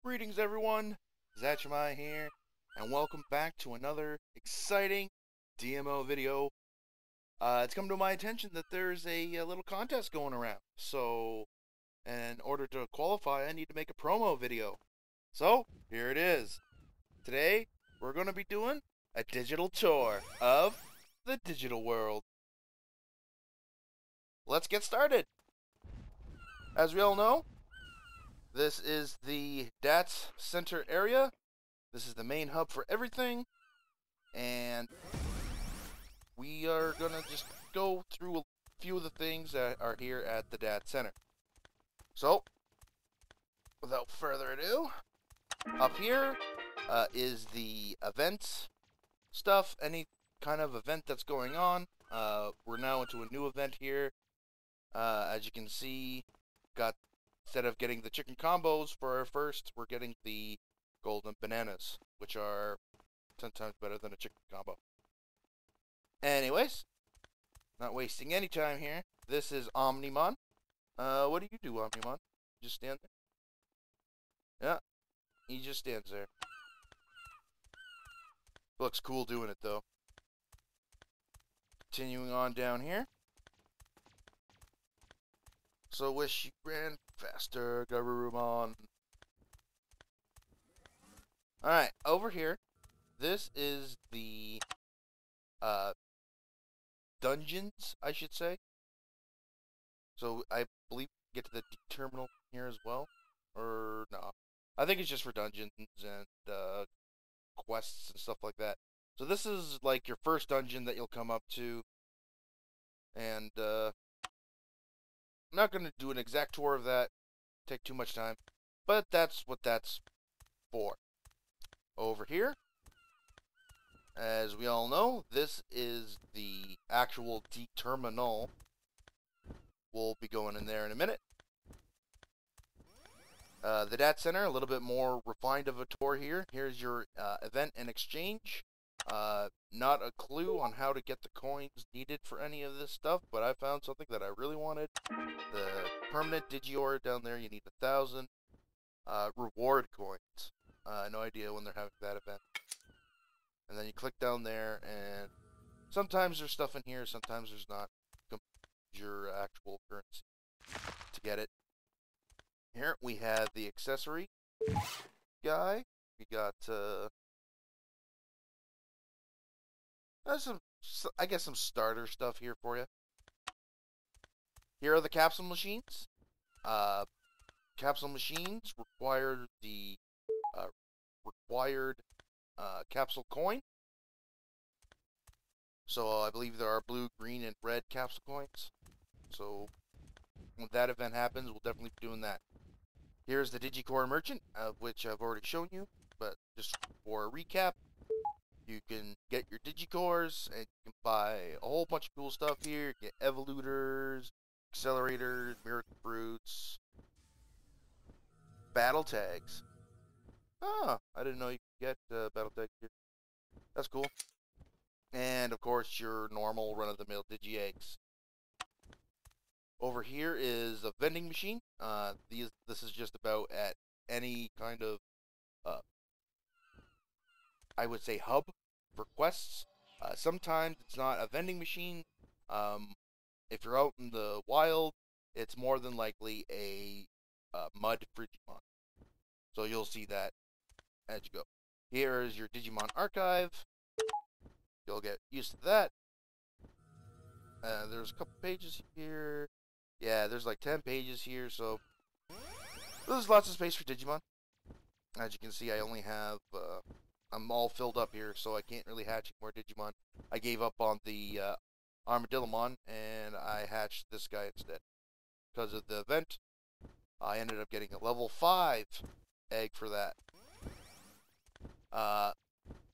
Greetings everyone, Zachimai here, and welcome back to another exciting DMO video. It's come to my attention that there's a little contest going around, so in order to qualify I need to make a promo video. So, here it is. Today, we're going to be doing a digital tour of the digital world. Let's get started. As we all know, this is the DATS Center area. This is the main hub for everything. And we are going to just go through a few of the things that are here at the DATS Center. So, without further ado, up here is the events stuff. Any kind of event that's going on. We're now into a new event here. As you can see, instead of getting the chicken combos for our first, we're getting the golden bananas, which are 10 times better than a chicken combo. Anyways, not wasting any time here. This is Omnimon. What do you do, Omnimon? Just stand there? Yeah, he just stands there. Looks cool doing it, though. Continuing on down here. So wish you ran faster, Garurumon. Alright, over here, this is the dungeons, I should say. So I believe we get to the D terminal here as well. Or no. I think it's just for dungeons and quests and stuff like that. So this is like your first dungeon that you'll come up to. And I'm not going to do an exact tour of that, take too much time, but that's what that's for. Over here, as we all know, this is the actual D terminal. We'll be going in there in a minute. The DAT Center, a little bit more refined of a tour here. Here's your event and exchange. Not a clue on how to get the coins needed for any of this stuff, but I found something that I really wanted. The permanent Digior down there, you need 1,000 reward coins. No idea when they're having that event. And then you click down there, and sometimes there's stuff in here, sometimes there's not. Your actual currency to get it. Here we have the accessory guy. We got I guess some starter stuff here for you. Here are the capsule machines. Capsule machines require the required capsule coin. So I believe there are blue, green, and red capsule coins. So when that event happens, we'll definitely be doing that. Here's the Digicore Merchant, which I've already shown you, but just for a recap, you can get your Digicores, and you can buy a whole bunch of cool stuff here. Get Evolutors, Accelerators, Miracle Fruits, Battle Tags. Ah, I didn't know you could get Battle Tags here. That's cool. And, of course, your normal run-of-the-mill Digi-Eggs. Over here is a vending machine. This is just about at any kind of, I would say, hub for quests. Sometimes it's not a vending machine. If you're out in the wild, it's more than likely a mud Digimon. So you'll see that as you go. Here is your Digimon archive. You'll get used to that. There's a couple pages here. Yeah, there's like 10 pages here, so there's lots of space for Digimon. As you can see, I only have, I'm all filled up here, so I can't really hatch more Digimon. I gave up on the Armadillomon, and I hatched this guy instead. Because of the event, I ended up getting a level 5 egg for that.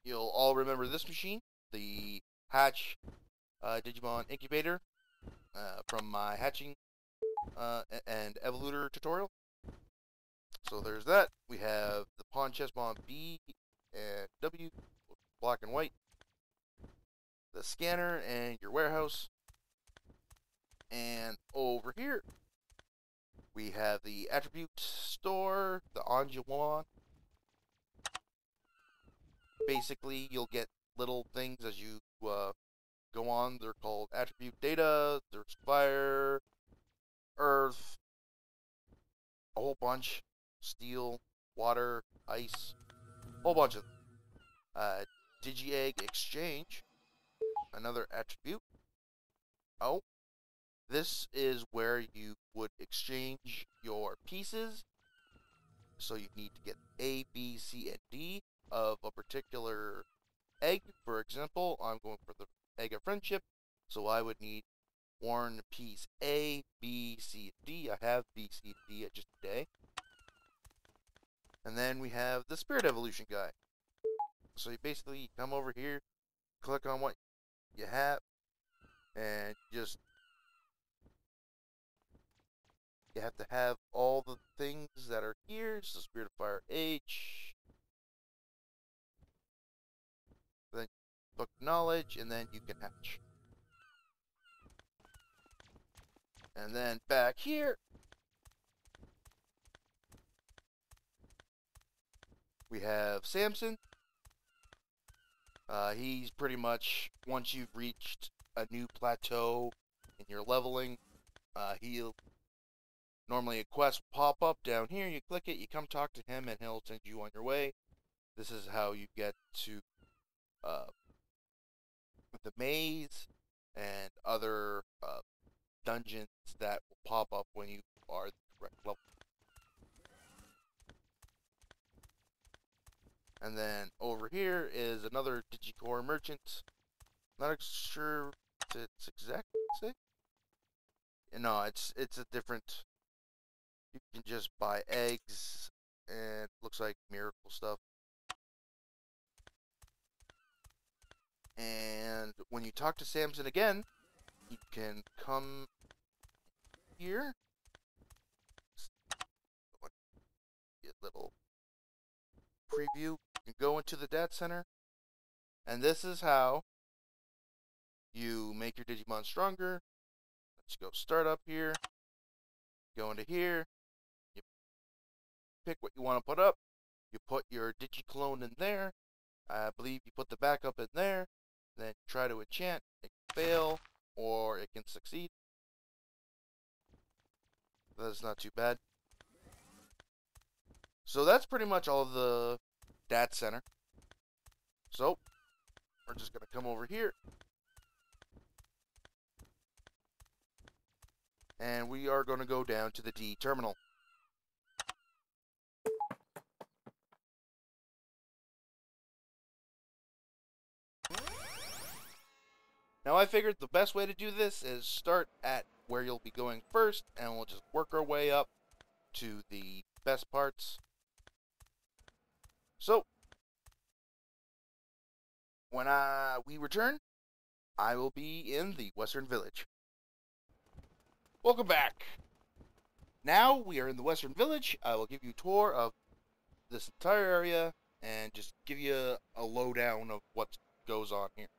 You'll all remember this machine, the Hatch Digimon Incubator from my hatching and Evolutor tutorial. So there's that. We have the Pawn Chessmon B and W, black and white. The scanner and your warehouse. And over here, we have the attribute store, the Anjuan, basically you'll get little things as you go on. They're called attribute data. There's fire, earth, a whole bunch, steel, water, ice, a whole bunch of them. Digi-egg exchange, another attribute. Oh, this is where you would exchange your pieces. So you need to get A, B, C, and D of a particular egg. For example, I'm going for the egg of friendship, so I would need one piece A, B, C, and D. I have B, C, and D just today. And then we have the spirit evolution guy. So you basically come over here, click on what you have, and just you have to have all the things that are here. So spirit of fire H, then book knowledge, and then you can hatch. And then back here, we have Samson. He's pretty much, once you've reached a new plateau and you're leveling, he'll normally a quest will pop up down here. You click it, you come talk to him, and he'll send you on your way. This is how you get to the maze and other dungeons that will pop up when you are the correct level. And then over here is another Digicore merchant. Not sure if it's exactly the same. No, it's a different. You can just buy eggs and looks like miracle stuff. And when you talk to Samson again, you can come here. Get a little preview. You can go into the data center, and this is how you make your Digimon stronger. Let's go start up here. Go into here. You pick what you want to put up. You put your Digiclone in there. I believe you put the backup in there. Then try to enchant. It can fail, or it can succeed. That's not too bad. So that's pretty much all of the data center. So we're just going to come over here. And we are going to go down to the D terminal. Now I figured the best way to do this is start at where you'll be going first, and we'll just work our way up to the best parts. So, when we return, I will be in the Western Village. Welcome back! Now we are in the Western Village. I will give you a tour of this entire area and just give you a lowdown of what goes on here.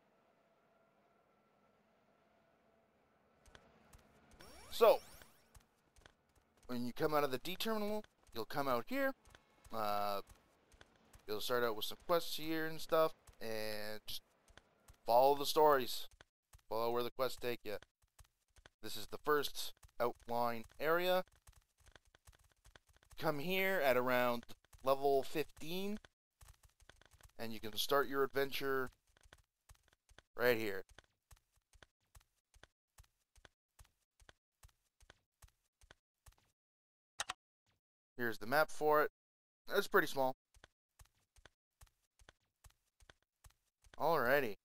So, when you come out of the D terminal, you'll come out here. You'll start out with some quests here and stuff, and just follow the stories. Follow where the quests take you. This is the first outline area. Come here at around level 15, and you can start your adventure right here. Here's the map for it. It's pretty small. Alrighty.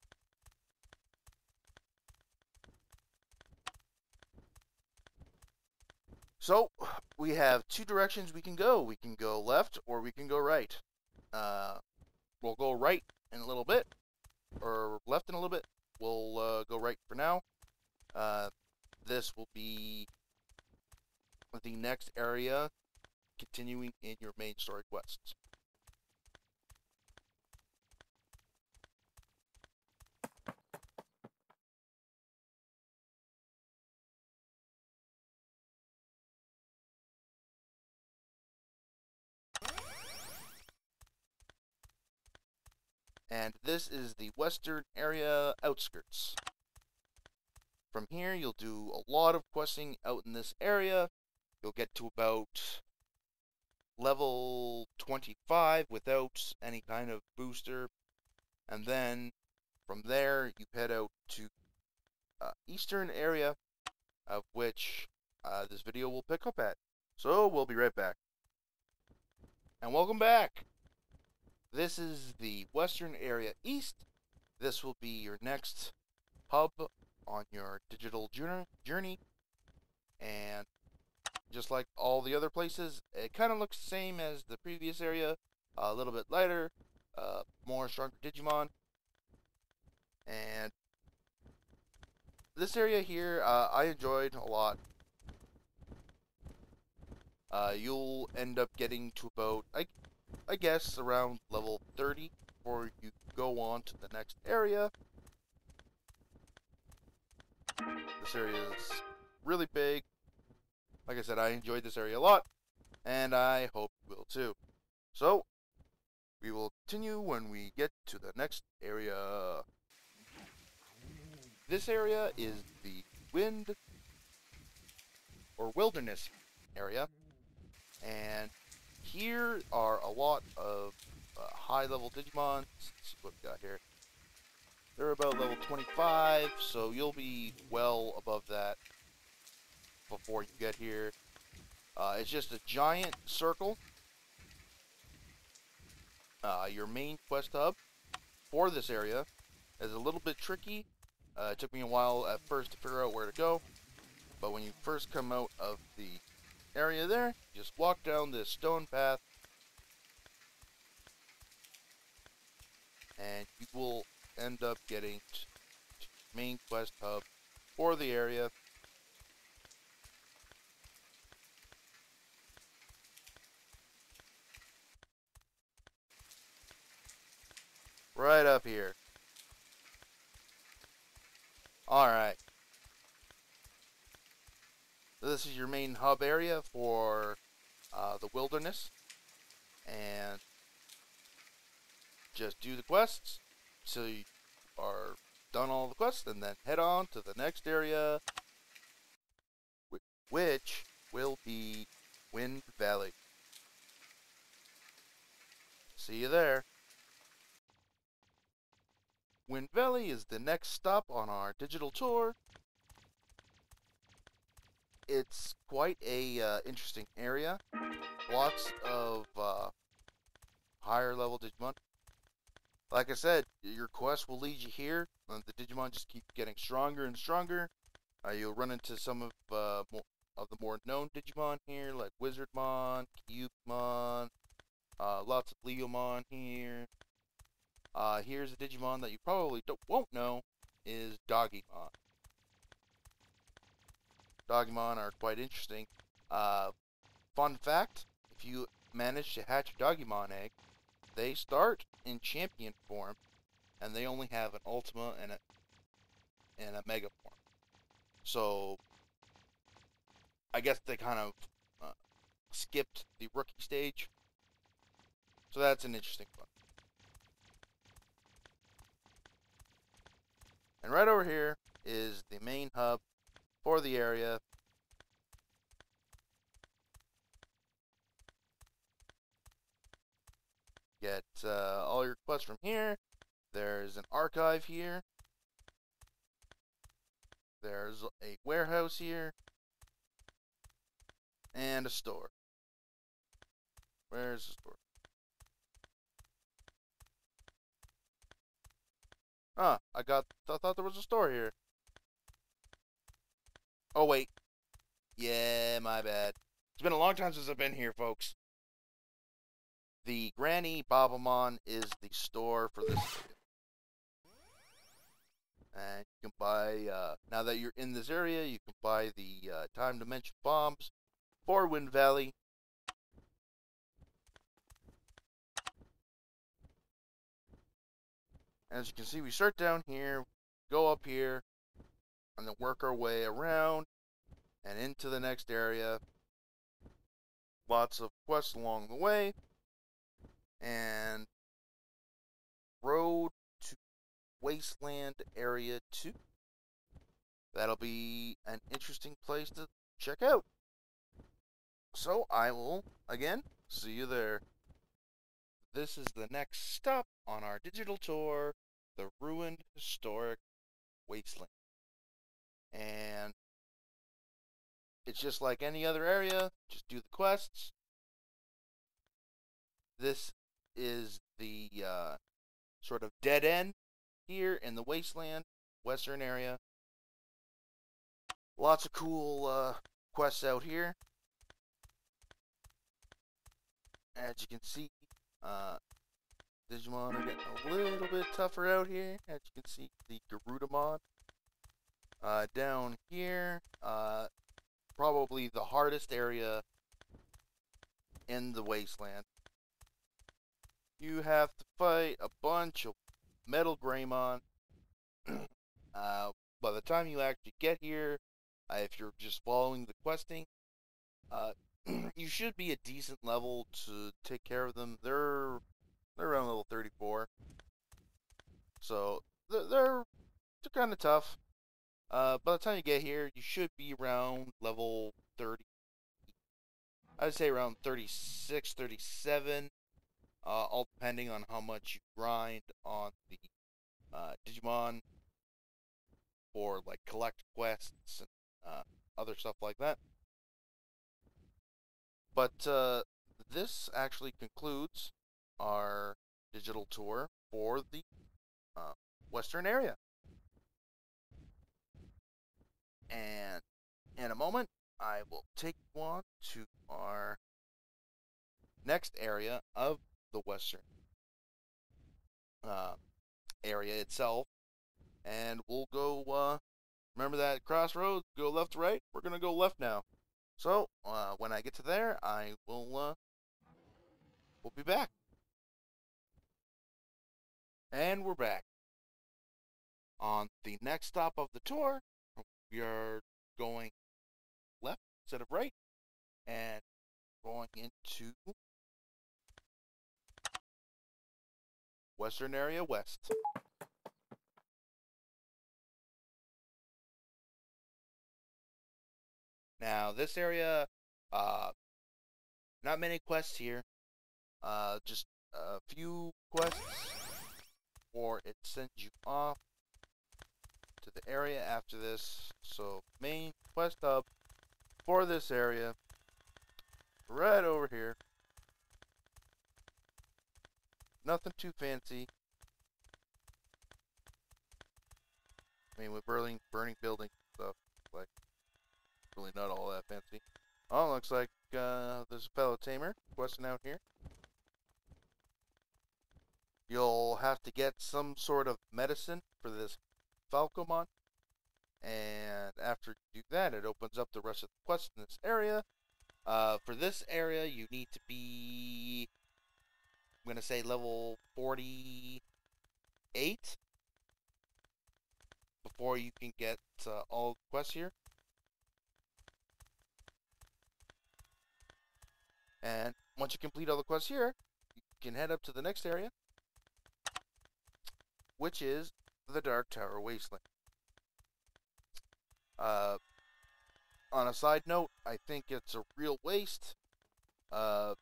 So, we have two directions we can go. We can go left or we can go right. We'll go right in a little bit, or left in a little bit. We'll go right for now. This will be the next area, continuing in your main story quests. And this is the western area outskirts. From here, you'll do a lot of questing out in this area. You'll get to about level 25 without any kind of booster. And then from there, you head out to eastern area, of which this video will pick up at. So we'll be right back. And welcome back. This is the western area east. This will be your next hub on your digital journey. And just like all the other places, it kind of looks the same as the previous area. A little bit lighter, more stronger Digimon. And this area here, I enjoyed a lot. You'll end up getting to about, I guess, around level 30 before you go on to the next area. This area is really big. Like I said, I enjoyed this area a lot, and I hope you will too. So, we will continue when we get to the next area. This area is the wind or wilderness area, and here are a lot of high-level Digimon. Let's see what we got here. They're about level 25, so you'll be well above that before you get here. It's just a giant circle. Your main quest hub for this area is a little bit tricky. It took me a while at first to figure out where to go, but when you first come out of the area there, you just walk down this stone path, and you will end up getting to the main quest hub for the area. Right up here. Alright. So this is your main hub area for the wilderness. And just do the quests till you are done all the quests, and then head on to the next area, which will be Wind Valley. See you there. Wind Valley is the next stop on our digital tour. It's quite a interesting area. Lots of higher level Digimon. Like I said, your quest will lead you here, and the Digimon just keep getting stronger and stronger. You'll run into some of the more known Digimon here, like Wizardmon, Kyuubimon, lots of Leomon here. Here's a Digimon that you probably won't know, is Dogimon. Dogimon are quite interesting. Fun fact, if you manage to hatch a Dogimon egg, they start in champion form, and they only have an Ultima and a Mega form. So, I guess they kind of skipped the rookie stage. So that's an interesting one. And right over here is the main hub for the area. Get all your quests from here. There's an archive here. There's a warehouse here. And a store. Where's the store? Ah, I thought there was a store here. Oh, wait. Yeah, my bad. It's been a long time since I've been here, folks. The Granny Babamon is the store for this area. And you can buy, now that you're in this area, you can buy the Time Dimension Bombs for Wind Valley. As you can see, we start down here, go up here, and then work our way around and into the next area. Lots of quests along the way, and road to Wasteland Area 2. That'll be an interesting place to check out. So I will, again, see you there. This is the next stop on our digital tour, the Ruined Historic Wasteland. And it's just like any other area, just do the quests. This is the sort of dead end here in the Wasteland, western area. Lots of cool quests out here. As you can see, Digimon are getting a little bit tougher out here. As you can see, the Garudamon. Down here, probably the hardest area in the Wasteland. You have to fight a bunch of Metal Greymon. By the time you actually get here, if you're just following the questing, you should be a decent level to take care of them. They're around level 34, so they're kind of tough. By the time you get here, you should be around level 30. I'd say around 36, 37, all depending on how much you grind on the Digimon for like collect quests and other stuff like that. But this actually concludes our digital tour for the western area. And in a moment, I will take you on to our next area of the western area itself. And we'll go, remember that crossroads, go left to right? We're going to go left now. So, when I get to there, I will, we'll be back. And we're back. On the next stop of the tour, we are going left instead of right, and going into Western Area West. Now, this area, not many quests here, just a few quests, or it sends you off to the area after this. So, main quest hub for this area, right over here. Nothing too fancy. I mean, with burning buildings and stuff, like, really not all that fancy. Oh, looks like there's a fellow Tamer questing out here. You'll have to get some sort of medicine for this Falcomon, and after you do that, it opens up the rest of the quests in this area. For this area, you need to be, I'm gonna say level 48 before you can get all the quests here. And once you complete all the quests here, you can head up to the next area, which is the Dark Tower Wasteland. On a side note, I think it's a real waste to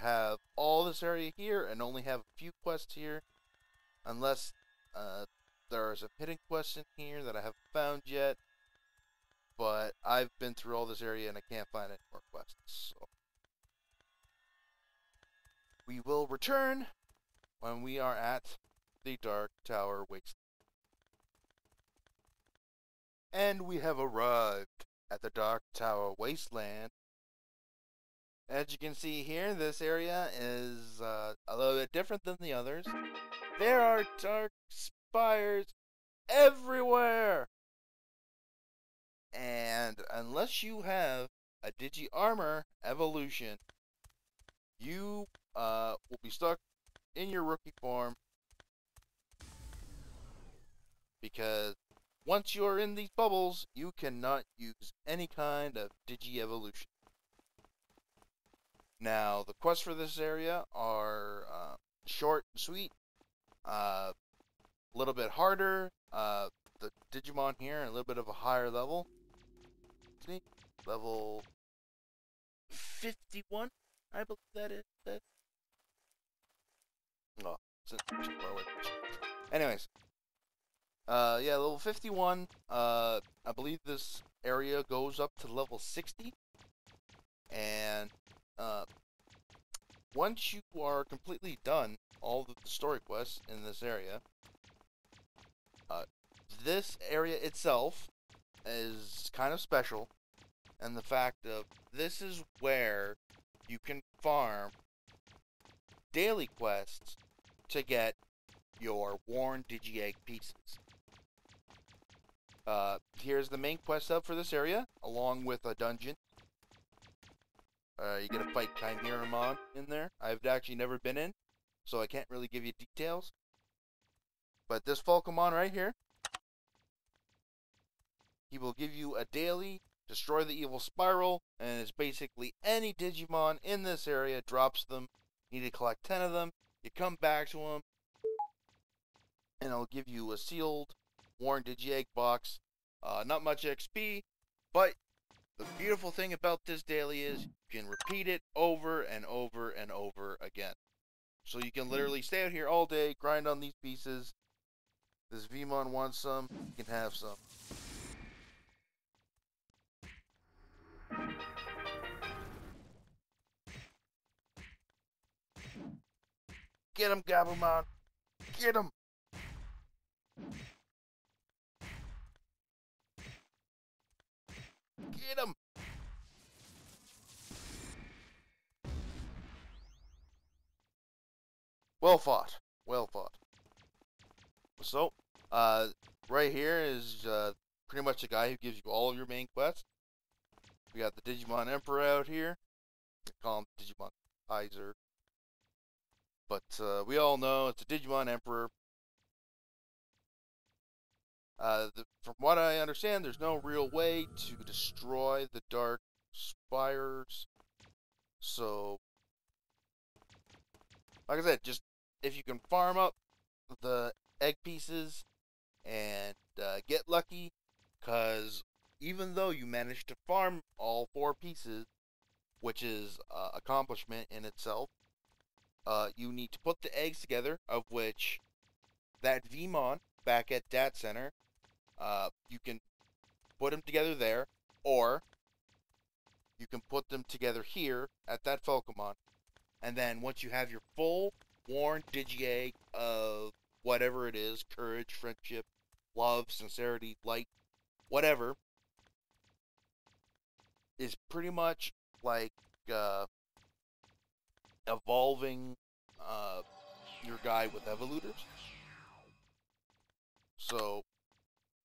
have all this area here and only have a few quests here, unless there are some hidden quests in here that I haven't found yet. But I've been through all this area and I can't find any more quests. So we will return when we are at the Dark Tower Wasteland. And we have arrived at the Dark Tower Wasteland. As you can see here, this area is a little bit different than the others. There are dark spires everywhere! And unless you have a Digi-Armor evolution, you will be stuck in your rookie form, because once you're in these bubbles, you cannot use any kind of Digi-Evolution. Now, the quests for this area are short and sweet. a little bit harder. The Digimon here, a little bit of a higher level. See? Level 51, I believe that is. Oh, it's too far away. Anyways, yeah, level 51. I believe this area goes up to level 60, and once you are completely done all of the story quests in this area, this area itself is kind of special, and the fact of this is where you can farm daily quests to get your worn Digi-Egg pieces. Here's the main quest hub for this area, along with a dungeon. You get to fight Chimeramon in there. I've actually never been in, so I can't really give you details. But this Falcomon right here, he will give you a daily, destroy the evil spiral, and it's basically any Digimon in this area drops them. You need to collect 10 of them. You come back to them, and it'll give you a sealed, worn Digi-Egg box. Not much XP, but the beautiful thing about this daily is you can repeat it over and over and over again. So you can literally stay out here all day, grind on these pieces. This Vmon wants some, you can have some. Get him, Gabumon! Get him! Get him! Well fought. Well fought. So, right here is pretty much the guy who gives you all of your main quests. We got the Digimon Emperor out here. They call him Digimon Kaiser. But we all know it's a Digimon Emperor. From what I understand, there's no real way to destroy the Dark Spires. So, like I said, just if you can farm up the egg pieces and get lucky, because even though you manage to farm all 4 pieces, which is accomplishment in itself, you need to put the eggs together, of which that Vmon back at Dat Center, you can put them together there, or you can put them together here at that Falcomon. And then once you have your full worn Digi-Egg of whatever it is, courage, friendship, love, sincerity, light, whatever, is pretty much like evolving your guy with evoluters. So,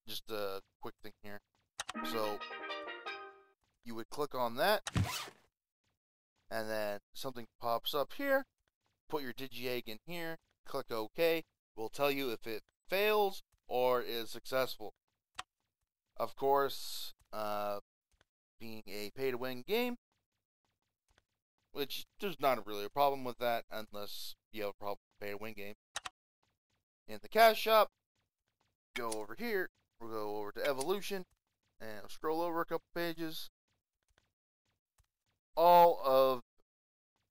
just a quick thing here. So, you would click on that, and then something pops up here. Put your Digi-Egg in here, click OK. It will tell you if it fails or is successful. Of course, being a pay-to-win game, which there's not really a problem with that unless you have a problem with pay-to-win game. In the cash shop, go over here, we'll go over to Evolution, and scroll over a couple pages. All of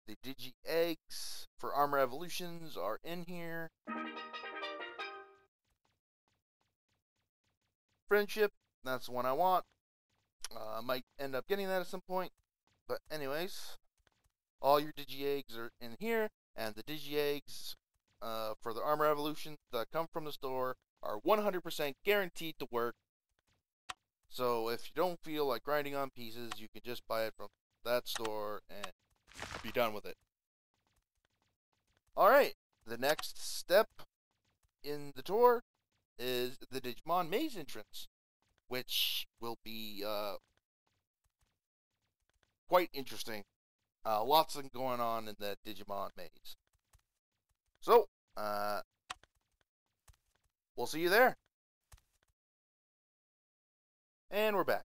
the Digi-Eggs for Armor Evolutions are in here. Friendship, that's the one I want. I might end up getting that at some point. But anyways, all your Digi-Eggs are in here, and the Digi-Eggs for the Armor Evolution that come from the store are 100% guaranteed to work. So if you don't feel like grinding on pieces, you can just buy it from that store and be done with it. Alright, the next step in the tour is the Digimon Maze entrance, which will be quite interesting. Lots of going on in the Digimon Maze. So, we'll see you there. And we're back.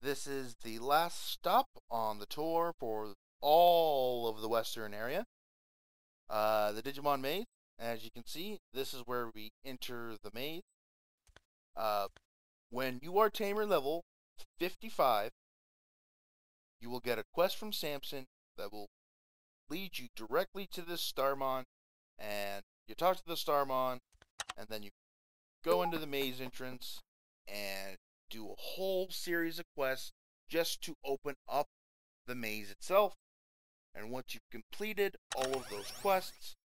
This is the last stop on the tour for all of the western area. The Digimon Maze, As you can see, this is where we enter the maze. When you are Tamer level 55, you will get a quest from Samson that will lead you directly to this Starmon, and you talk to the Starmon, and then you go into the maze entrance and do a whole series of quests just to open up the maze itself. And once you've completed all of those quests,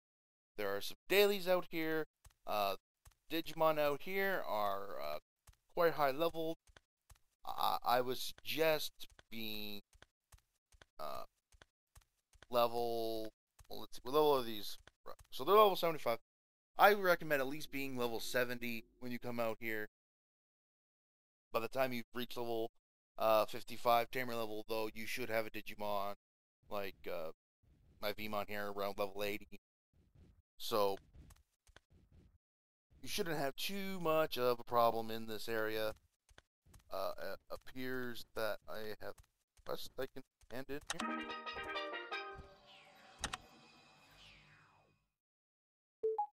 there are some dailies out here. Digimon out here are quite high level. I would suggest being level. Well, let's see. What level are these? So they're level 75. I recommend at least being level 70 when you come out here. By the time you've reached level 55 Tamer level, though, you should have a Digimon like my Vmon here around level 80. So you shouldn't have too much of a problem in this area. It appears that I have quest I can hand in here.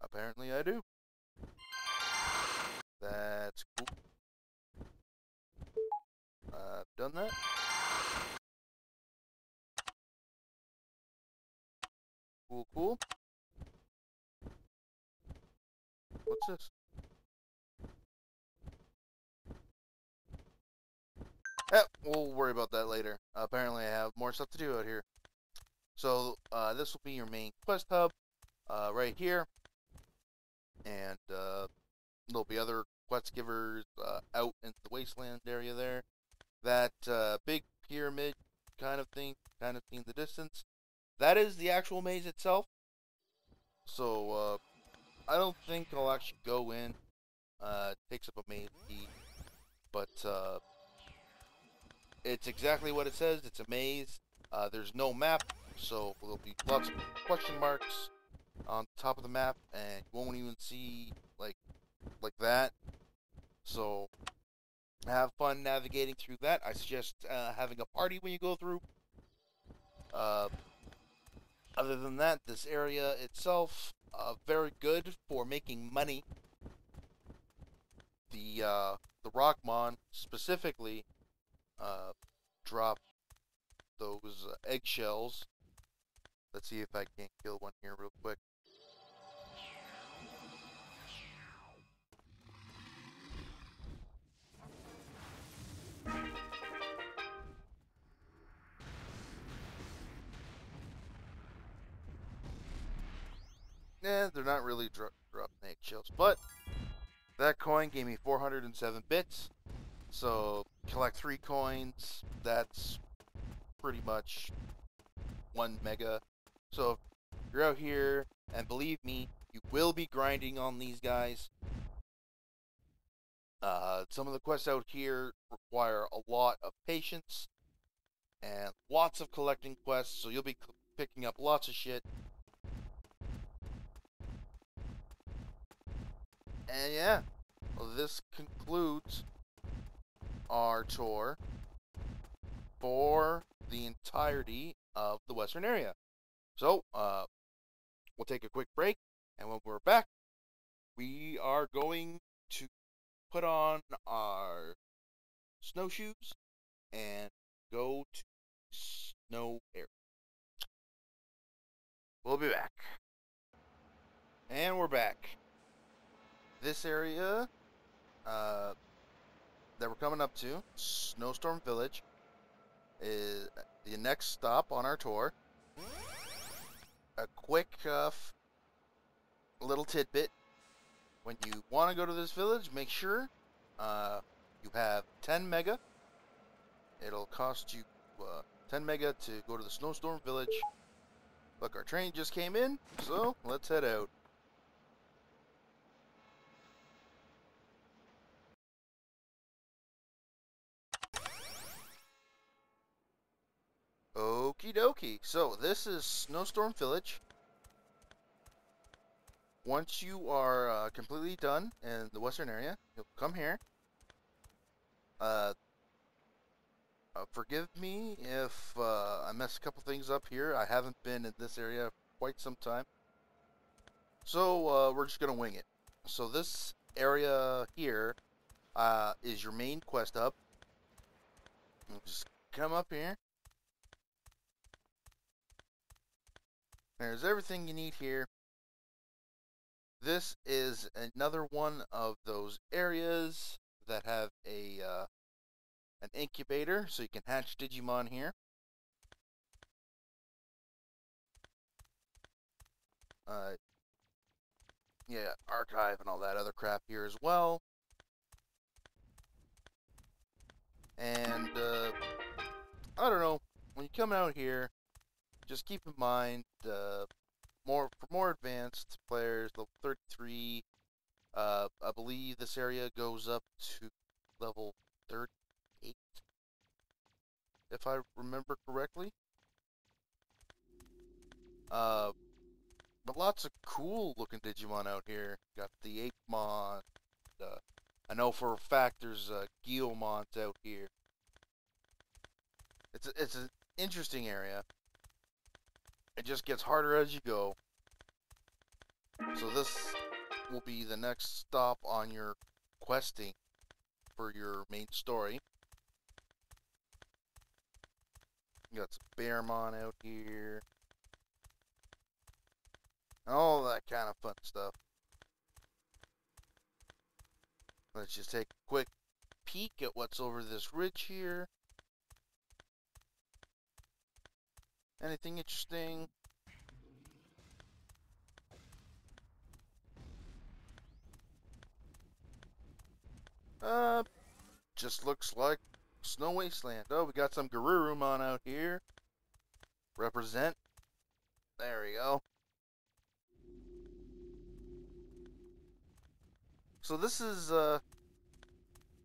Apparently I do. That's cool. I've done that. Cool, cool. What's this? We'll worry about that later. Apparently I have more stuff to do out here. So, this will be your main quest hub, right here. And, there'll be other quest givers, out in the wasteland area there. That, big pyramid kind of thing, kind of in the distance. That is the actual maze itself. So, I don't think I'll actually go in. It takes up a maze key. But, it's exactly what it says. It's a maze. There's no map, so there'll be lots of question marks on top of the map, and you won't even see like that. So have fun navigating through that. I suggest having a party when you go through. Other than that, this area itself very good for making money. The Rockmon specifically drop those eggshells. Let's see if I can't kill one here real quick. They're not really dropping eggshells, but that coin gave me 407 bits. So collect 3 coins. That's pretty much 1 mega. So if you're out here, and believe me, you will be grinding on these guys. Some of the quests out here require a lot of patience and lots of collecting quests, so you'll be picking up lots of shit. And yeah, well, this concludes our tour for the entirety of the western area. So, we'll take a quick break, and when we're back, we are going to put on our snowshoes and go to snow area. We'll be back. And we're back. This area that we're coming up to, Snowstorm Village, is the next stop on our tour. A quick little tidbit. When you want to go to this village, make sure you have 10 mega. It'll cost you 10 mega to go to the Snowstorm Village. Look, our train just came in, so let's head out. Okie dokie. So this is Snowstorm Village. Once you are completely done in the western area, you'll come here. Forgive me if I messed a couple things up here. I haven't been in this area for quite some time. So, we're just gonna wing it. So this area here is your main quest hub. Just come up here. There's everything you need here. This is another one of those areas that have an incubator, so you can hatch Digimon here. Yeah, archive and all that other crap here as well. And I don't know, when you come out here, just keep in mind, for more advanced players, level 33. I believe this area goes up to level 38, if I remember correctly. But lots of cool looking Digimon out here. Got the Apemon. I know for a fact there's Guillemons out here. It's an interesting area. It just gets harder as you go. So this will be the next stop on your questing for your main story. You got some Beelzemon out here. All that kind of fun stuff. Let's just take a quick peek at what's over this ridge here. Anything interesting? Just looks like Snow Wasteland. Oh, we got some Garurumon out here. Represent. There we go. So this is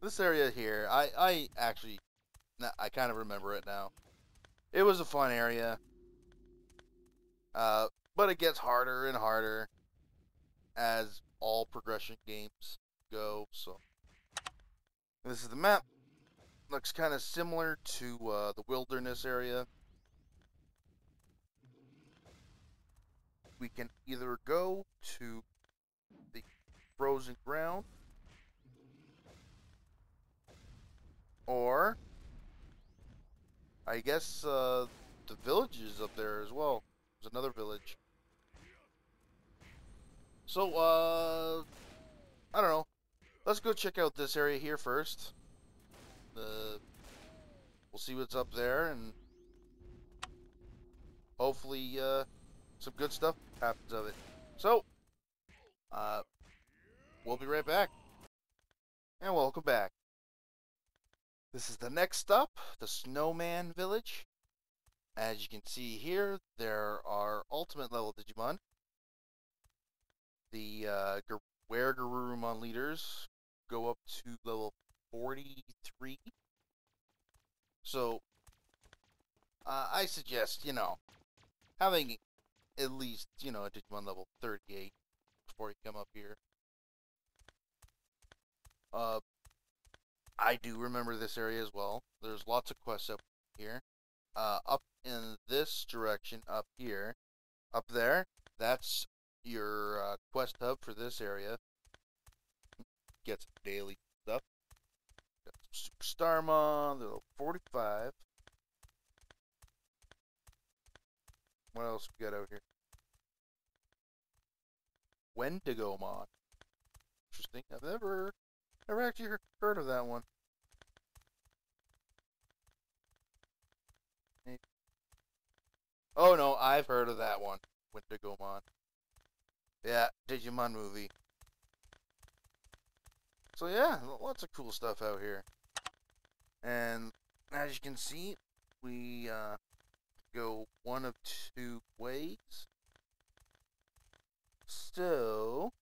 this area here. I actually I kind of remember it now. It was a fun area. But it gets harder and harder as all progression games go. So this is the map. Looks kind of similar to the wilderness area. We can either go to the frozen ground, or I guess the village is up there as well. There's another village. So I don't know. Let's go check out this area here first. We'll see what's up there, and hopefully some good stuff happens of it. So we'll be right back. And welcome back. This is the next stop, the Snowman Village. As you can see here, there are ultimate level Digimon. The Garurumon leaders go up to level 43. So I suggest, having at least, a Digimon level 38 before you come up here. I do remember this area as well. There's lots of quests up here. Up in this direction, up here, up there, that's your quest hub for this area. Get some daily stuff. Got some Superstarmon, they're level 45. What else we got out here? Wendigomon. Interesting. I've never actually heard of that one. Oh no, I've heard of that one. Wendigomon. Yeah, Digimon movie. So yeah, lots of cool stuff out here. And as you can see, we go one of two ways. So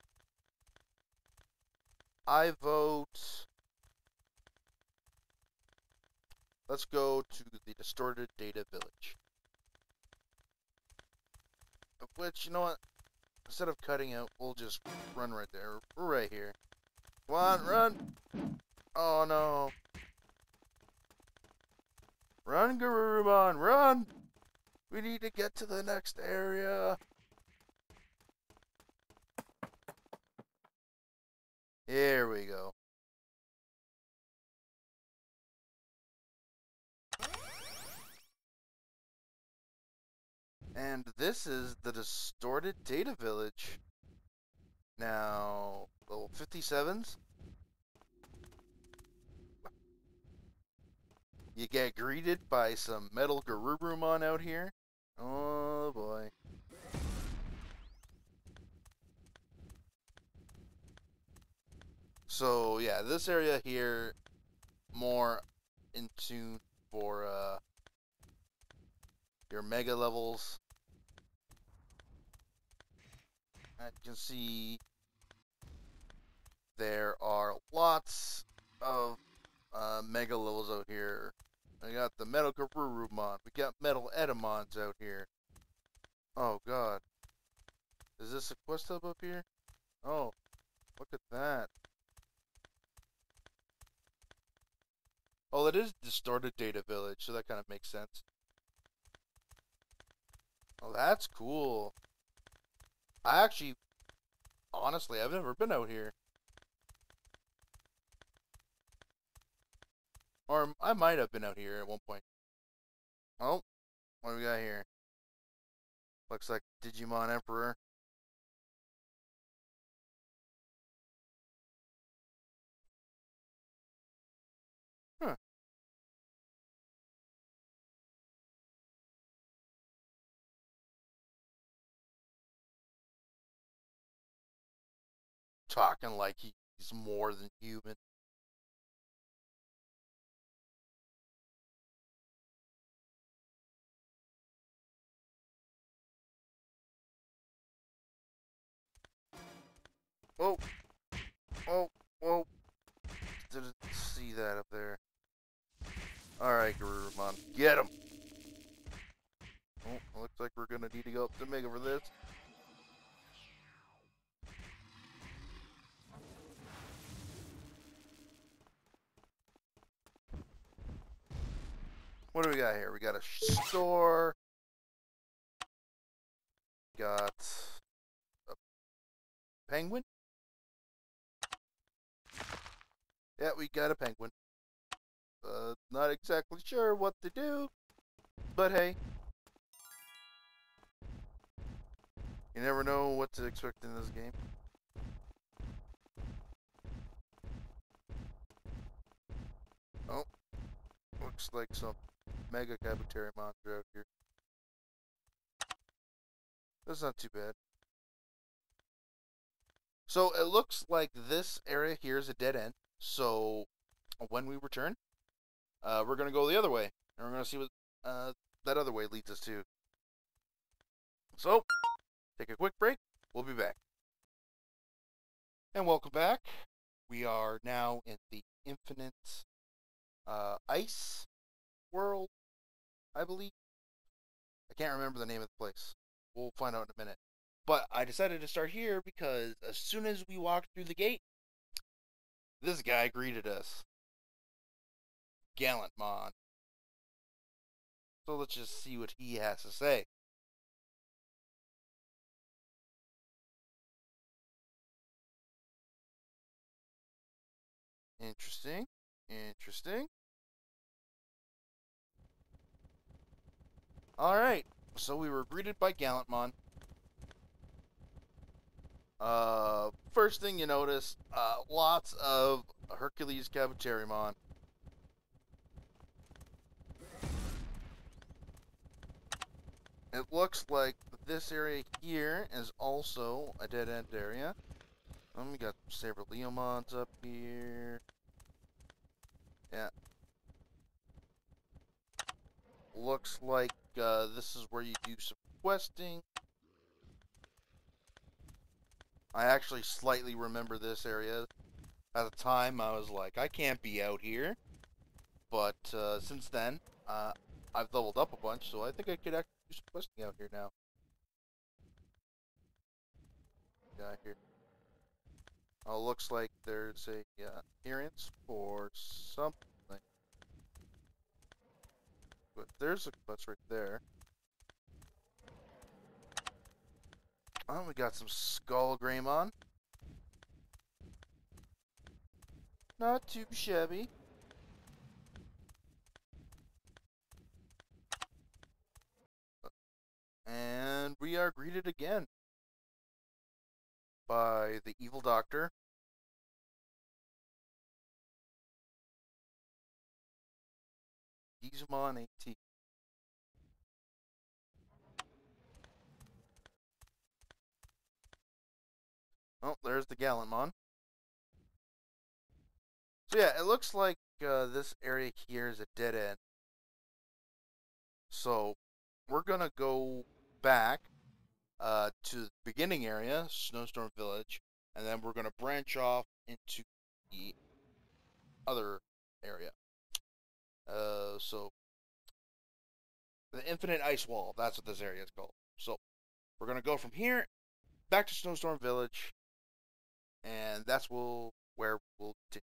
I vote, let's go to the Distorted Data Village. Which, you know what? Instead of cutting out, we'll just run right there. We're right here. Come on, run! Oh no. Run, Garurumon, run! We need to get to the next area. And this is the Distorted Data Village. Now, level 57s. You get greeted by some metal Garurumon out here. Oh boy. So yeah, this area here more in tune for your mega levels. As you can see, there are lots of mega levels out here. I got the Metal Garurumon. We got Metal Edamons out here. Oh god. Is this a quest hub up here? Oh, look at that. Oh, that is Distorted Data Village, so that kind of makes sense. Oh, that's cool. I actually, honestly, I've never been out here. Or I might have been out here at one point. Oh, what do we got here? Looks like Digimon Emperor. Huh. Talking like he's more than human. Oh, oh, whoa. Didn't see that up there. Alright, Garurumon, get him! Oh, looks like we're gonna need to go up to Mega for this. What do we got here? We got a store. Got a penguin. Yeah, we got a penguin. Not exactly sure what to do, but hey. You never know what to expect in this game. Oh, looks like some Mega Cabutary monster out here. That's not too bad. So it looks like this area here is a dead end. So when we return, we're gonna go the other way, and we're gonna see what that other way leads us to. So take a quick break. We'll be back. And welcome back. We are now in the Infinite Ice World, I believe. I can't remember the name of the place. We'll find out in a minute. But I decided to start here because as soon as we walked through the gate, this guy greeted us. Gallantmon. So let's just see what he has to say. Interesting. Interesting. Alright. So we were greeted by Gallantmon. First thing you notice, lots of Hercules Cabuterimon. It looks like this area here is also a dead end area. We got several Leomons up here. Yeah. Looks like this is where you do some questing. I actually slightly remember this area. At the time, I was like, I can't be out here. But since then, I've leveled up a bunch, so I think I could actually do some questing out here now. Yeah, here. Oh, looks like there's a appearance for something. But there's a quest right there. Oh, we got some Skull Greymon. Not too shabby. are greeted again by the evil doctor. Digimon 18. Oh, there's the Gallantmon. So yeah, it looks like this area here is a dead end. So we're gonna go back to the beginning area, Snowstorm Village, and then we're gonna branch off into the other area. So the Infinite Ice Wall, that's what this area is called. So we're gonna go from here back to Snowstorm Village, and that's where we'll continue.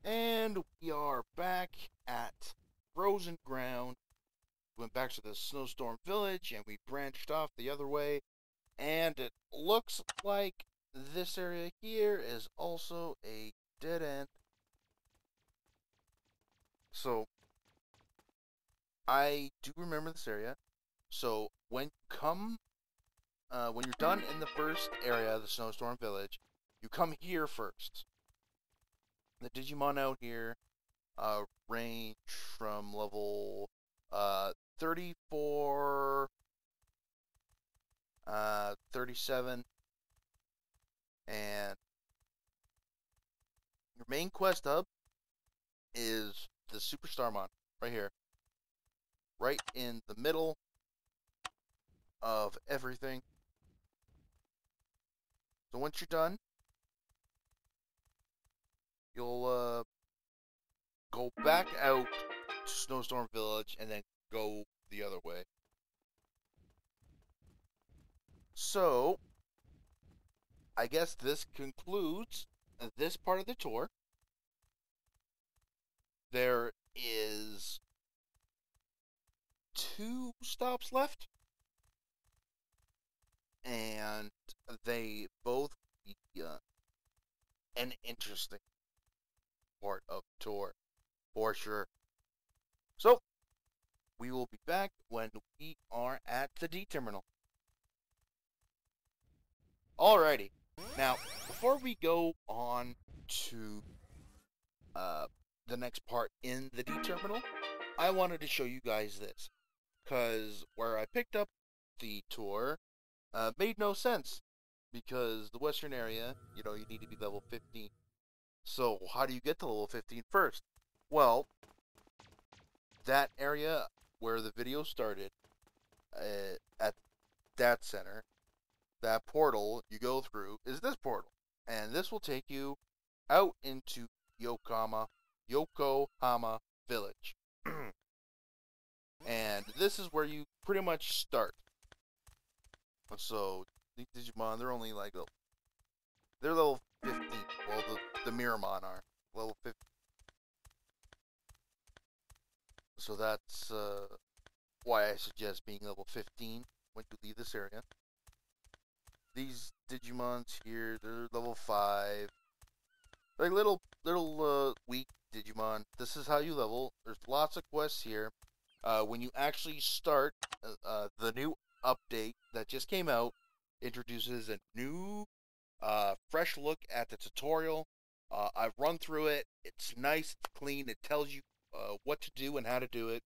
And we are back at Frozen Ground. We went back to the Snowstorm Village, and we branched off the other way, and it looks like this area here is also a dead end. So I do remember this area. So when you're done in the first area, the Snowstorm Village, you come here first. The Digimon out here range from level 34, 37, and your main quest hub is the Superstarmon right here, right in the middle of everything. So once you're done, you'll go back out to Snowstorm Village and then go the other way. So I guess this concludes this part of the tour. There is 2 stops left, and they both be an interesting part of the tour, for sure. So, we will be back when we are at the D terminal. Alrighty. Now, before we go on to the next part in the D terminal, I wanted to show you guys this, because where I picked up the tour made no sense, because the western area, you need to be level 15. So how do you get to level 15 first? Well, that area where the video started, at that center, that portal you go through is this portal, and this will take you out into Yokohama Village. And this is where you pretty much start. So these Digimon, they're only like they're level 15. Well, the Miramon are level 15. So that's why I suggest being level 15 when you leave this area. These Digimons here, they're level 5. Like little weak Digimon. This is how you level. There's lots of quests here. When you actually start, the new update that just came out introduces a new, fresh look at the tutorial. I've run through it. It's nice, it's clean. It tells you what to do and how to do it.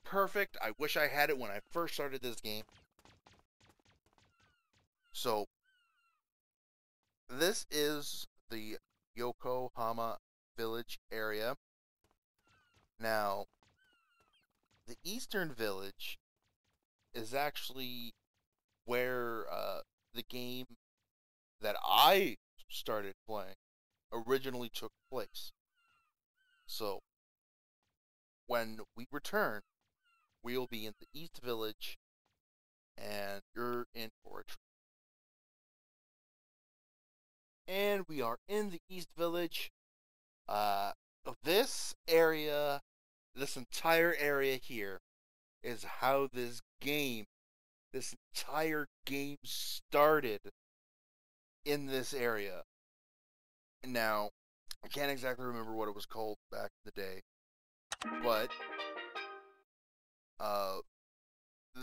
Perfect. I wish I had it when I first started this game. So, this is the Yokohama Village area. Now, the Eastern Village is actually where the game that I started playing originally took place. So, when we return, we'll be in the East Village, and you're in for a treat. And we are in the East Village. This area, this entire area here, is how this entire game started in this area. Now, I can't exactly remember what it was called back in the day, but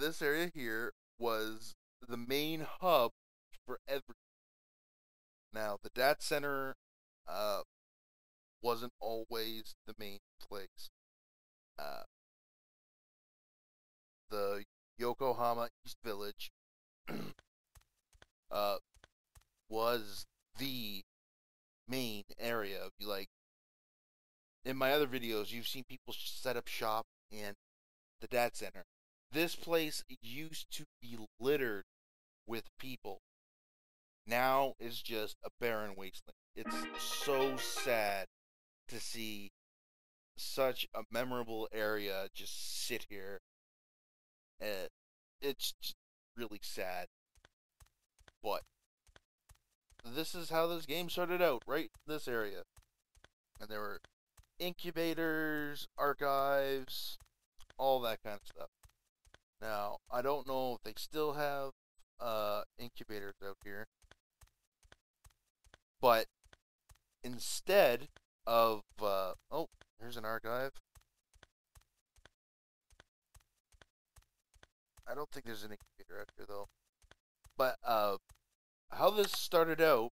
this area here was the main hub for everything. Now, the data center uh, wasn't always the main place. Uh, the Yokohama East Village uh, was the main area. Like in my other videos, you've seen people set up shop in the data center. This place used to be littered with people. Now it's just a barren wasteland. It's so sad to see such a memorable area just sit here. It's just really sad. But this is how this game started out, right in this area. And there were incubators, archives, all that kind of stuff. Now, I don't know if they still have incubators out here. But instead of, oh, here's an archive. I don't think there's an incubator out here, though. But how this started out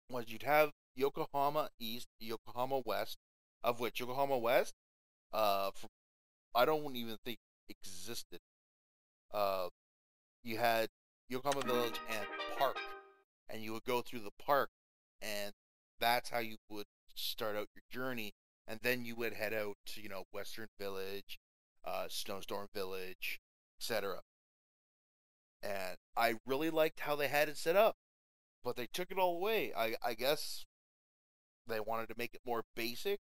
was you'd have Yokohama East, Yokohama West, of which Yokohama West, I don't even think existed. You had Yokohama Village and Park, and you would go through the park, and that's how you would start out your journey, and then you would head out to, Western Village, Snowstorm Village, etc. And I really liked how they had it set up, but they took it all away. I guess they wanted to make it more basic.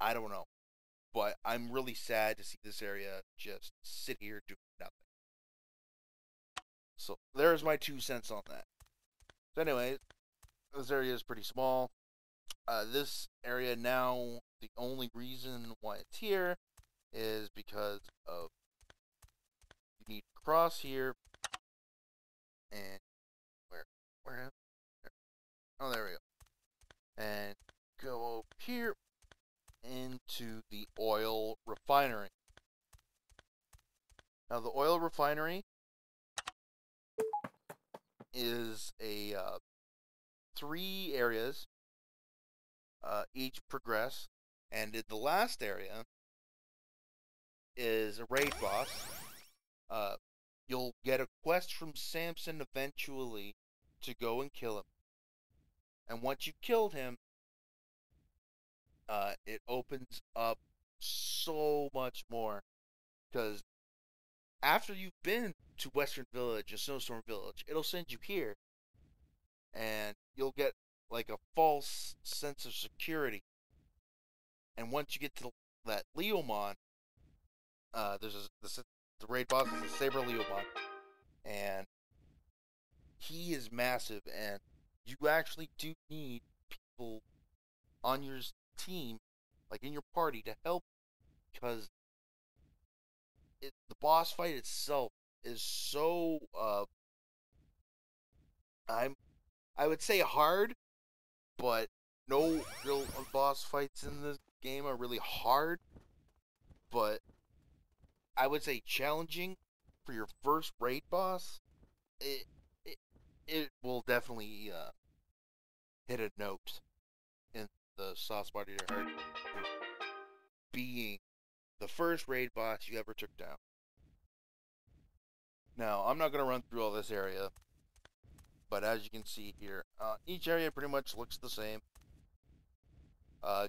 I don't know, but I'm really sad to see this area just sit here doing nothing. So there's my 2 cents on that. So anyways, this area is pretty small. This area now, the only reason why it's here is because of you need to cross here and where oh, there we go, and go over here into the oil refinery. Now the oil refinery is a 3 areas, each progress, and in the last area is a raid boss. You'll get a quest from Samson eventually to go and kill him, and once you've killed him, it opens up so much more, because after you've been to Western Village and Snowstorm Village, it'll send you here, and you'll get like a false sense of security. And once you get to that Leomon, the raid boss is a Saber Leomon, and he is massive, and you actually do need people on your team, like in your party, to help, because the boss fight itself is so I would say hard, but no real boss fights in this game are really hard, but I would say challenging for your first raid boss. It it, it will definitely hit a note in the soft spot of your heart for being the first raid boss you ever took down. Now, I'm not going to run through all this area, but as you can see here, each area pretty much looks the same.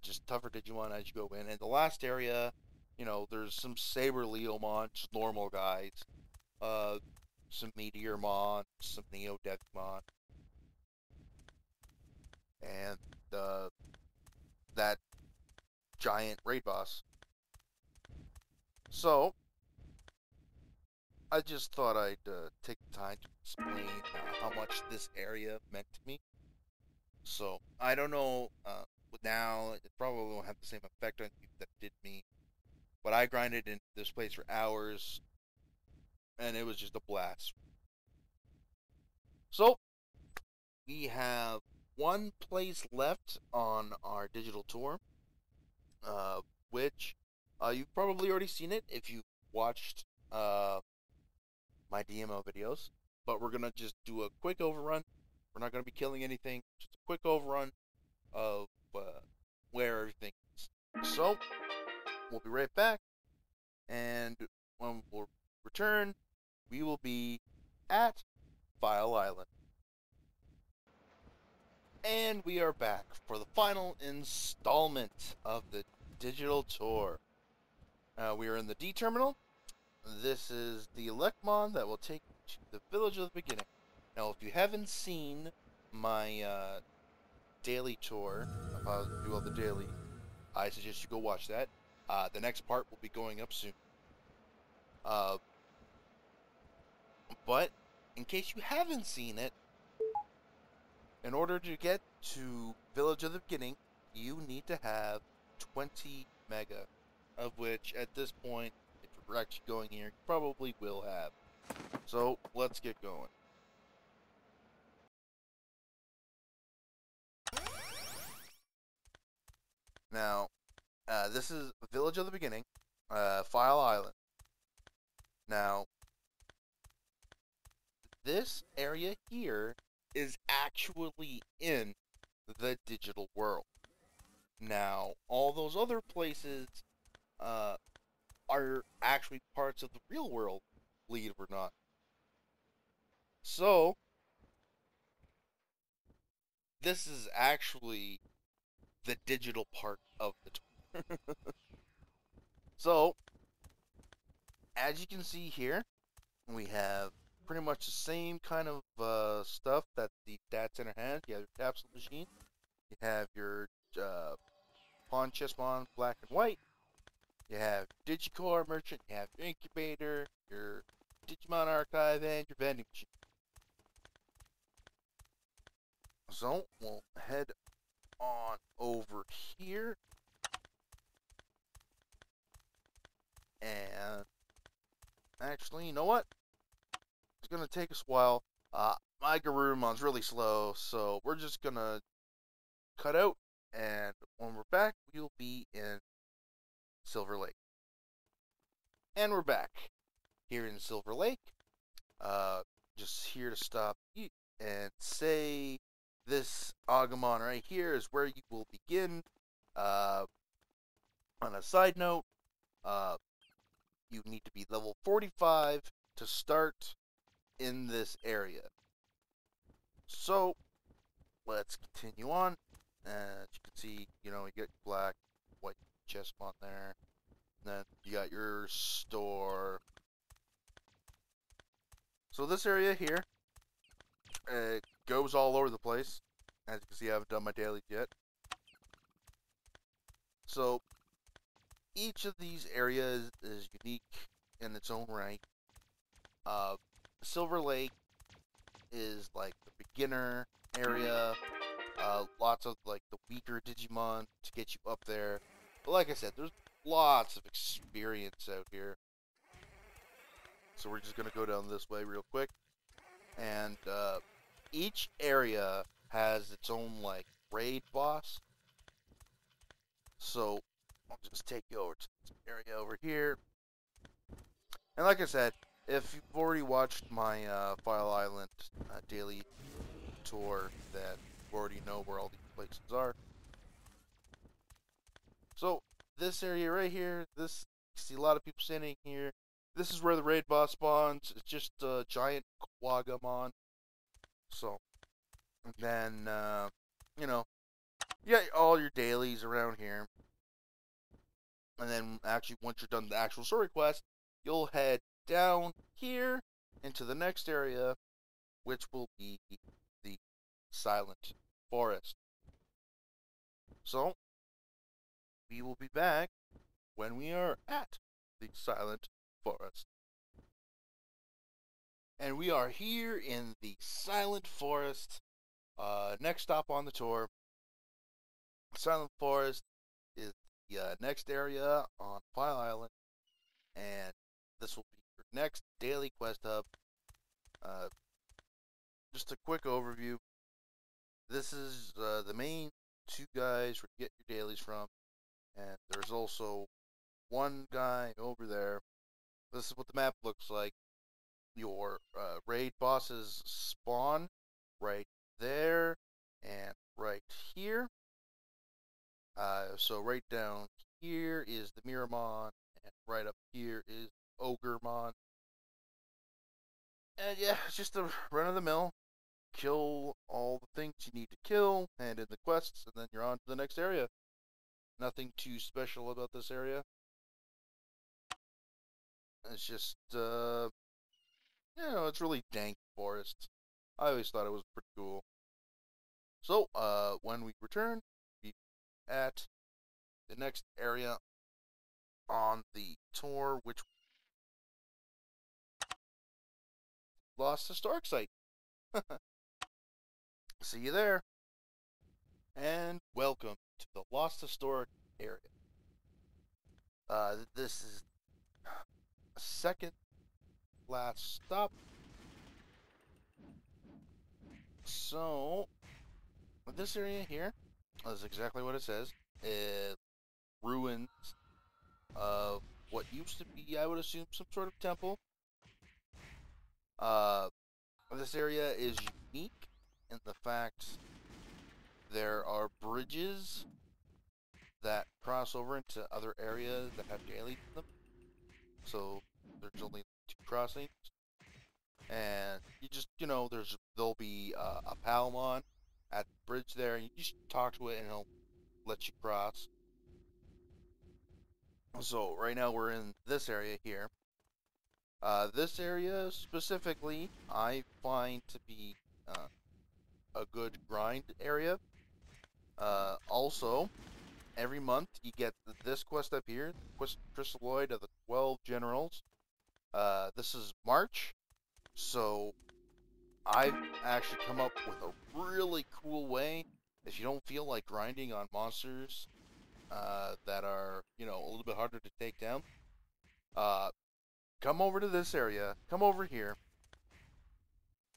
Just tougher Digimon as you go in. And the last area, there's some Saber Leomon, just normal guys. Some Meteormon, some Neo Devimon, and that giant raid boss. So, I just thought I'd take the time to explain how much this area meant to me. So, I don't know, now, it probably won't have the same effect on you that it did me, but I grinded in this place for hours, and it was just a blast. So, we have one place left on our digital tour, which you've probably already seen it if you watched my DMO videos, but we're gonna just do a quick overrun. We're not gonna be killing anything. Just a quick overrun of where everything is. So we'll be right back, and when we'll return, we will be at File Island. And we are back for the final installment of the digital tour. We are in the D terminal. This is the Electmon that will take you to the village of the beginning. Now, if you haven't seen my daily tour of how to do all the daily, I suggest you go watch that. The next part will be going up soon. But in case you haven't seen it, in order to get to Village of the Beginning, you need to have 20 mega, of which at this point, if you're actually going here, you probably will have. So let's get going. Now, this is Village of the Beginning, File Island. Now, this area here is actually in the digital world. Now, all those other places are actually parts of the real world, believe it or not. So, this is actually the digital part of the tour. So, as you can see here, we have pretty much the same kind of stuff that the data center has. You have your capsule machine, you have your pawn chessmon black and white, you have your Digicore merchant, you have your incubator, your Digimon archive, and your vending machine. So we'll head on over here, and actually, you know what? It's gonna take us a while. My Garurumon's really slow, so we're just gonna cut out, and when we're back, we'll be in Silver Lake. And we're back here in Silver Lake. Just here to stop you and say this Agumon right here is where you will begin. On a side note, you need to be level 45 to start in this area. So, let's continue on. As you can see, you know, you get black, white chessmon there. And then you got your store. So this area here, it goes all over the place. As you can see, I haven't done my dailies yet. So, each of these areas is unique in its own right. Silver Lake is like the beginner area. Lots of like the weaker Digimon to get you up there. But like I said, there's lots of experience out here. So we're just gonna go down this way real quick. And each area has its own like raid boss. So I'll just take you over to this area over here. And like I said, if you've already watched my File Island daily tour, then you already know where all these places are. So this area right here, this, you see a lot of people standing here. This is where the raid boss spawns. It's just a giant Quagamon. So, and then, you know, you got all your dailies around here. And then, actually, once you're done the actual story quest, you'll head down here into the next area, which will be the Silent Forest. So, we will be back when we are at the Silent Forest. And we are here in the Silent Forest. Next stop on the tour. Silent Forest is the next area on File Island, and this will be your next daily quest hub. Just a quick overview. This is the main two guys where you get your dailies from, and there's also one guy over there this is what the map looks like. Your raid bosses spawn right there and right here. So right down here is the Miramon, and right up here is Ogremon. And yeah, it's just a run of the mill. Kill all the things you need to kill, hand in the quests, and then you're on to the next area. Nothing too special about this area. It's just, it's really dank forest. I always thought it was pretty cool. So, when we return, we at the next area on the tour, which Lost Historic Site. See you there. And welcome to the Lost Historic area. This is second last stop. So, this area here is exactly what it says. Ruins of what used to be, I would assume, some sort of temple. This area is unique in the fact there are bridges that cross over into other areas that have dailies in them. So there's only 2 crossings, and you just, there'll be a Palmon at the bridge there, and you just talk to it, and it'll let you cross. So right now we're in this area here. This area specifically, I find to be a good grind area. Also, every month you get this quest up here, Quest Crystalloid of the 12 Generals. This is March, so I've actually come up with a really cool way. If you don't feel like grinding on monsters that are, a little bit harder to take down, come over to this area, come over here,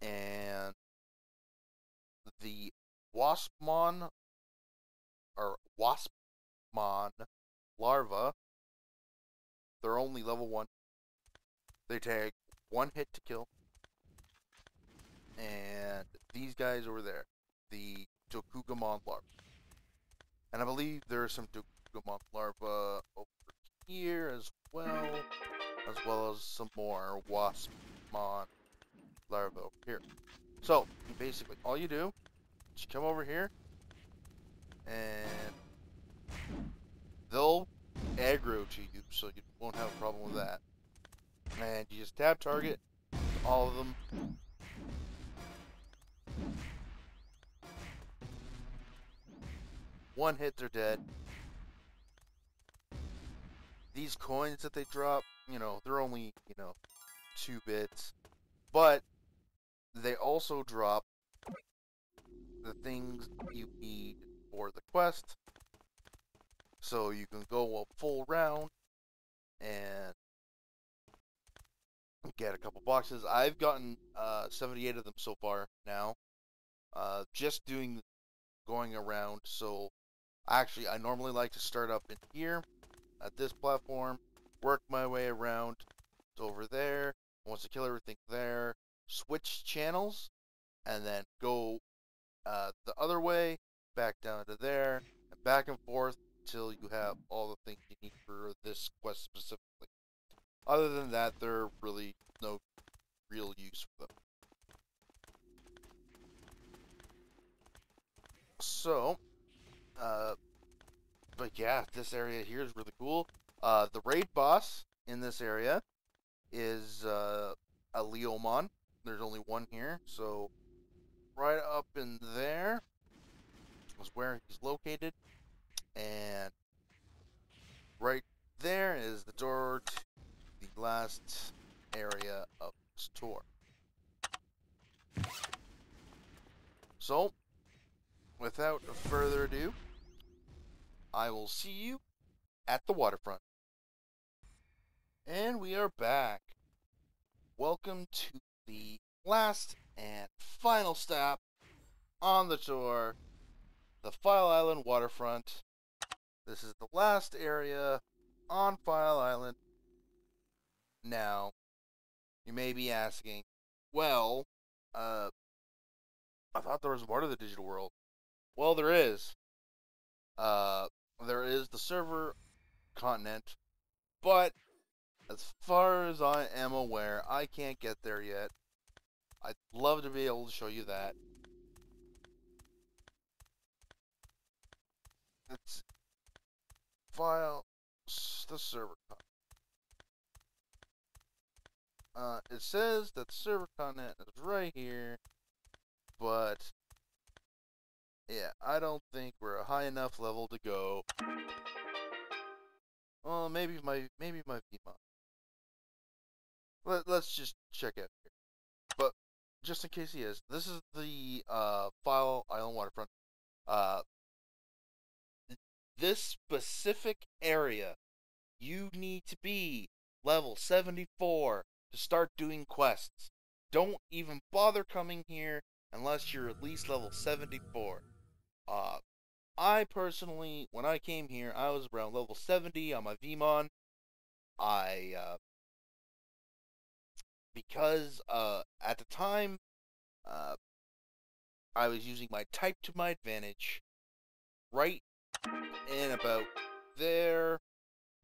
and the Waspmon, or Waspmon larva, they're only level 1. They take 1 hit to kill. And these guys over there, the Dokugamon larva. And I believe there are some Dokugamon larva over here as well as some more Waspmon larva over here. So, basically, all you do is you come over here, and they'll aggro to you, so you won't have a problem with that. And you just tab target all of them. One hit, they're dead. These coins that they drop, they're only, 2 bits. But they also drop the things you need for the quest. So you can go a full round and get a couple boxes. I've gotten 78 of them so far now. Just going around. So actually, I normally like to start up in here at this platform, work my way around to over there. Once I kill everything there, switch channels, and then go the other way, back down to there, and back and forth till you have all the things you need for this quest specifically. Other than that, there really no real use for them. So, but yeah, this area here is really cool. The raid boss in this area is a Leomon. There's only one here, so right up in there is where he's located, and right there is the door to the last area of this tour. So, without further ado, I will see you at the waterfront. And we are back. Welcome to the last and final stop on the tour, the File Island waterfront. This is the last area on File Island. Now, you may be asking, well, I thought there was more to the digital world. Well, there is. Uh, there is the server continent, but as far as I am aware, I can't get there yet. I'd love to be able to show you that. It's file the server continent. It says that the server continent is right here, but yeah, I don't think we're a high enough level to go. Well, maybe my Beelzemon. Let's just check it here. But just in case he is, this is the File Island Waterfront. Uh, this specific area, you need to be level 74 to start doing quests. Don't even bother coming here unless you're at least level 74. I personally, when I came here, I was around level 70 on my Vmon. Because at the time, uh, I was using my type to my advantage. Right in about there,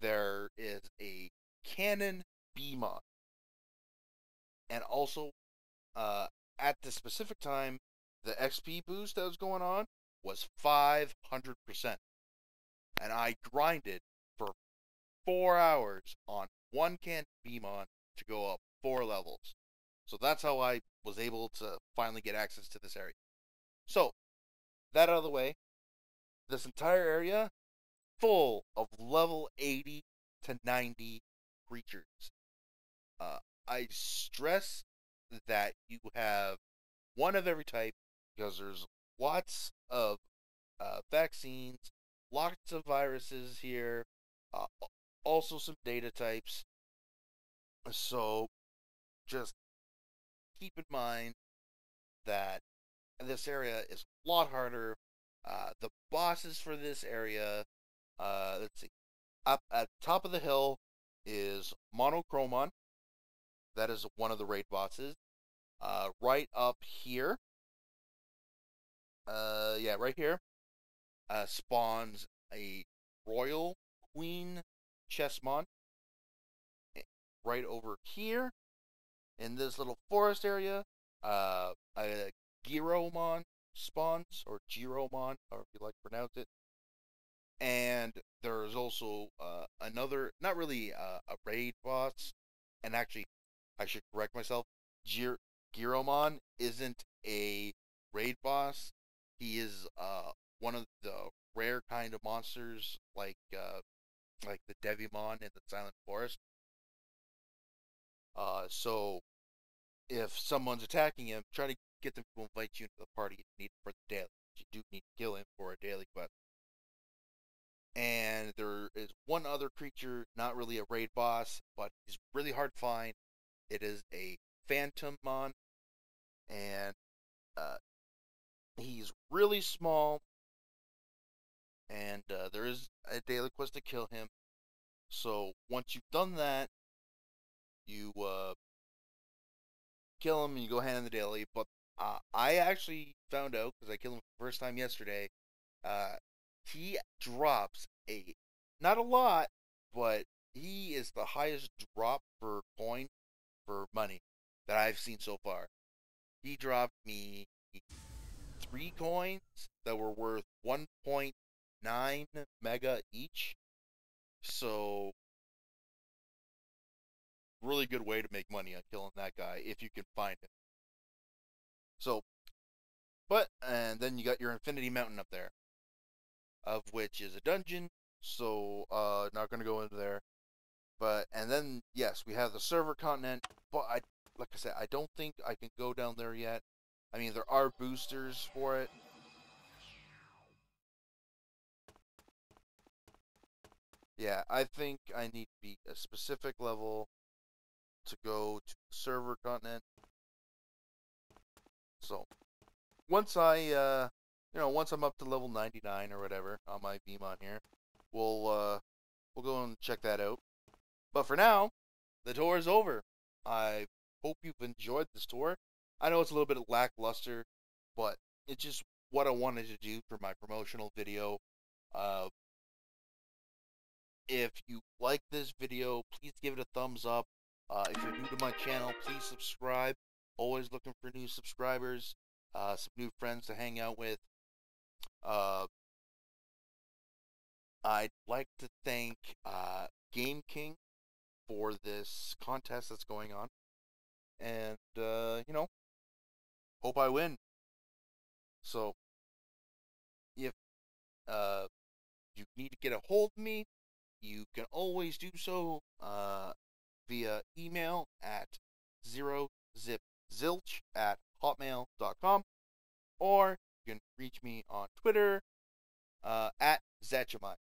there is a cannon Beelzemon. And also, at the specific time, the XP boost that was going on was 500%. And I grinded for 4 hours on one cannon Beelzemon to go up 4 levels. So that's how I was able to finally get access to this area. So, that out of the way, this entire area full of level 80 to 90 creatures. I stress that you have one of every type because there's lots of vaccines, lots of viruses here, uh, also some data types. So just keep in mind that this area is a lot harder. The bosses for this area, let's see, up at the top of the hill is Monochromon. That is one of the raid bosses. Right up here, yeah, right here, spawns a Royal Queen Chessmon. Right over here, in this little forest area, a Giromon spawns, or Giromon, however you like to pronounce it. And there's also another, not really a raid boss, and actually, I should correct myself. Giromon isn't a raid boss. He is one of the rare kind of monsters, like the Digimon in the Silent Forest. So if someone's attacking him, try to get them to invite you into the party if you need for the daily. You do need to kill him for a daily quest. And there is one other creature, not really a raid boss, but he's really hard to find. It is a Phantommon, and he's really small, and there is a daily quest to kill him. So once you've done that, you kill him and you go hand in the daily. But I actually found out, because I killed him for the first time yesterday, he drops not a lot, but he is the highest drop for coin for money that I've seen so far. He dropped me 3 coins that were worth 1.9 mega each. So, really good way to make money on killing that guy if you can find him. So, and then you got your Infinity Mountain up there, of which is a dungeon. So, not gonna go into there. But, and then, yes, we have the server continent, but like I said, I don't think I can go down there yet. I mean, there are boosters for it. Yeah, I think I need to be a specific level to go to the server continent. So, once once I'm up to level 99 or whatever on my Beelzemon here, we'll go and check that out. But for now, the tour is over. I hope you've enjoyed this tour. I know it's a little bit lackluster, but it's just what I wanted to do for my promotional video. Uh, if you like this video, please give it a thumbs up. If you're new to my channel, please subscribe. Always looking for new subscribers, some new friends to hang out with. I'd like to thank Game King for this contest that's going on. And, hope I win. So, if you need to get a hold of me, you can always do so via email at Zerozipziltch@hotmail.com, or you can reach me on Twitter at Zachimai.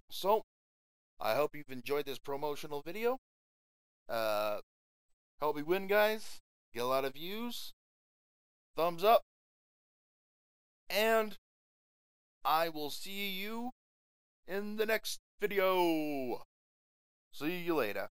So, I hope you've enjoyed this promotional video. Help me win, guys. Get a lot of views. Thumbs up. And I will see you in the next video. See you later.